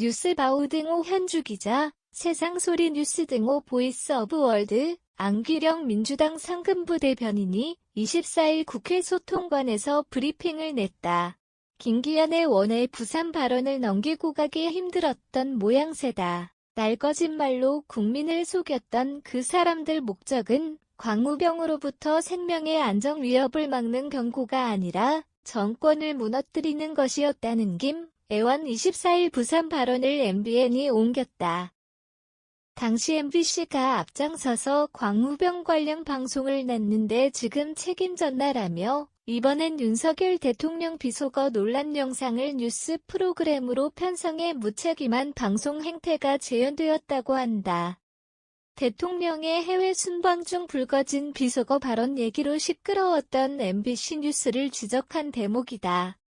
뉴스바우 등호 현주 기자, 세상소리 뉴스 등호 보이스 오브 월드, 안규령 민주당 상근부 대변인이 24일 국회 소통관에서 브리핑을 냈다. 김기현의 원외 부산 발언을 넘기고 가기 힘들었던 모양새다. 날 거짓말로 국민을 속였던 그 사람들 목적은 광우병으로부터 생명의 안전 위협을 막는 경고가 아니라 정권을 무너뜨리는 것이었다는 김 의원 24일 부산 발언을 MBN이 옮겼다. 당시 MBC가 앞장서서 광우병 관련 방송을 냈는데 지금 책임졌나라며 이번엔 윤석열 대통령 비속어 논란 영상을 뉴스 프로그램으로 편성해 무책임한 방송 행태가 재현되었다고 한다. 대통령의 해외 순방 중 불거진 비속어 발언 얘기로 시끄러웠던 MBC 뉴스를 지적한 대목이다.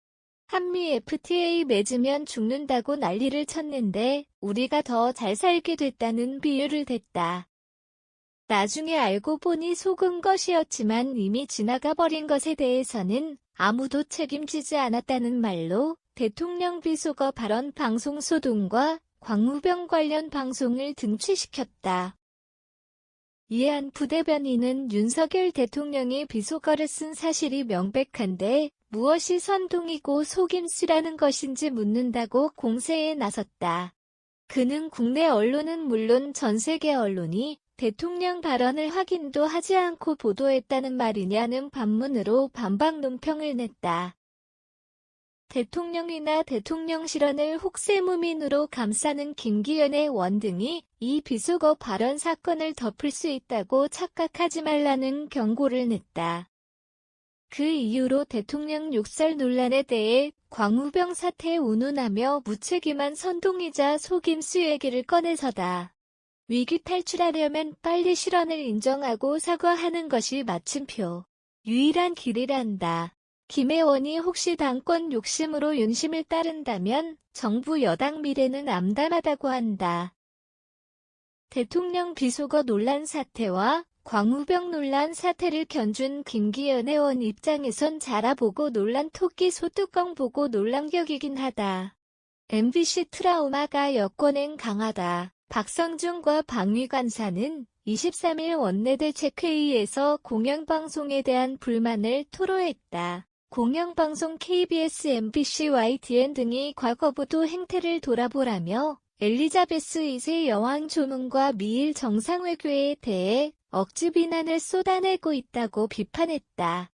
한미 FTA 맺으면 죽는다고 난리를 쳤는데 우리가 더 잘 살게 됐다는 비유를 댔다. 나중에 알고 보니 속은 것이었지만 이미 지나가 버린 것에 대해서는 아무도 책임지지 않았다는 말로 대통령 비속어 발언 방송 소동과 광우병 관련 방송을 등취시켰다. 이에 한 부대변인은 윤석열 대통령이 비속어를 쓴 사실이 명백한데 무엇이 선동이고 속임수라는 것인지 묻는다고 공세에 나섰다. 그는 국내 언론은 물론 전 세계 언론이 대통령 발언을 확인도 하지 않고 보도했다는 말이냐는 반문으로 반박 논평을 냈다. 대통령이나 대통령 실언을 혹세무민으로 감싸는 김기현의 원등이 이 비속어 발언 사건을 덮을 수 있다고 착각하지 말라는 경고를 냈다. 그 이후로 대통령 욕설 논란에 대해 광우병 사태에 운운하며 무책임한 선동이자 속임수 얘기를 꺼내서다. 위기 탈출하려면 빨리 실언을 인정하고 사과하는 것이 마침표. 유일한 길이란다. 김 의원이 혹시 당권 욕심으로 윤심을 따른다면 정부 여당 미래는 암담하다고 한다. 대통령 비속어 논란 사태와 광우병 논란 사태를 견준 김기현 의원 입장에선 자라보고 논란 토끼 소뚜껑 보고 놀란격이긴 하다. MBC 트라우마가 여권엔 강하다. 박성준과 방위관사는 23일 원내대책회의에서 공영방송에 대한 불만을 토로했다. 공영방송 KBS, MBC, YTN 등이 과거부도 행태를 돌아보라며 엘리자베스 2세 여왕 조문과 미일 정상외교에 대해 억지 비난을 쏟아내고 있다고 비판했다.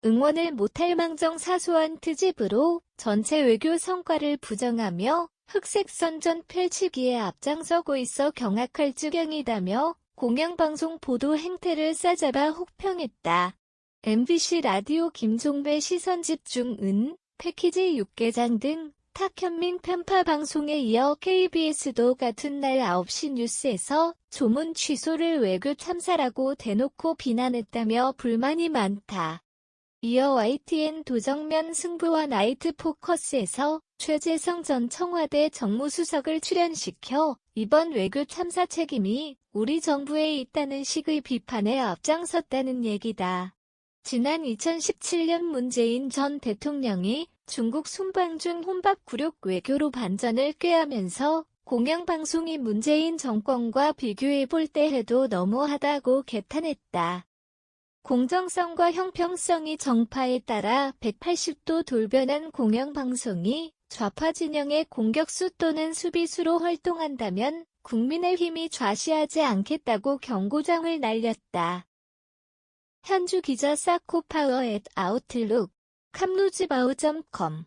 응원을 못할 망정 사소한 트집으로 전체 외교 성과를 부정하며 흑색 선전 펼치기에 앞장서고 있어 경악할 지경이다며 공영방송 보도 행태를 싸잡아 혹평했다. MBC 라디오 김종배 시선집중은 패키지 6개장 등 탁현민 편파 방송에 이어 KBS도 같은 날 9시 뉴스에서 조문 취소를 외교 참사라고 대놓고 비난했다며 불만이 많다. 이어 YTN 도정면 승부와 나이트 포커스에서 최재성 전 청와대 정무수석을 출연시켜 이번 외교 참사 책임이 우리 정부에 있다는 식의 비판에 앞장섰다는 얘기다. 지난 2017년 문재인 전 대통령이 중국 순방 중 혼밥 굴욕 외교로 반전을 꾀하면서 공영방송이 문재인 정권과 비교해볼 때 해도 너무하다고 개탄했다. 공정성과 형평성이 정파에 따라 180도 돌변한 공영방송이 좌파 진영의 공격수 또는 수비수로 활동한다면 국민의힘이 좌시하지 않겠다고 경고장을 날렸다. 현주 기자 사코파워 @아웃룩, 캄루즈바우.com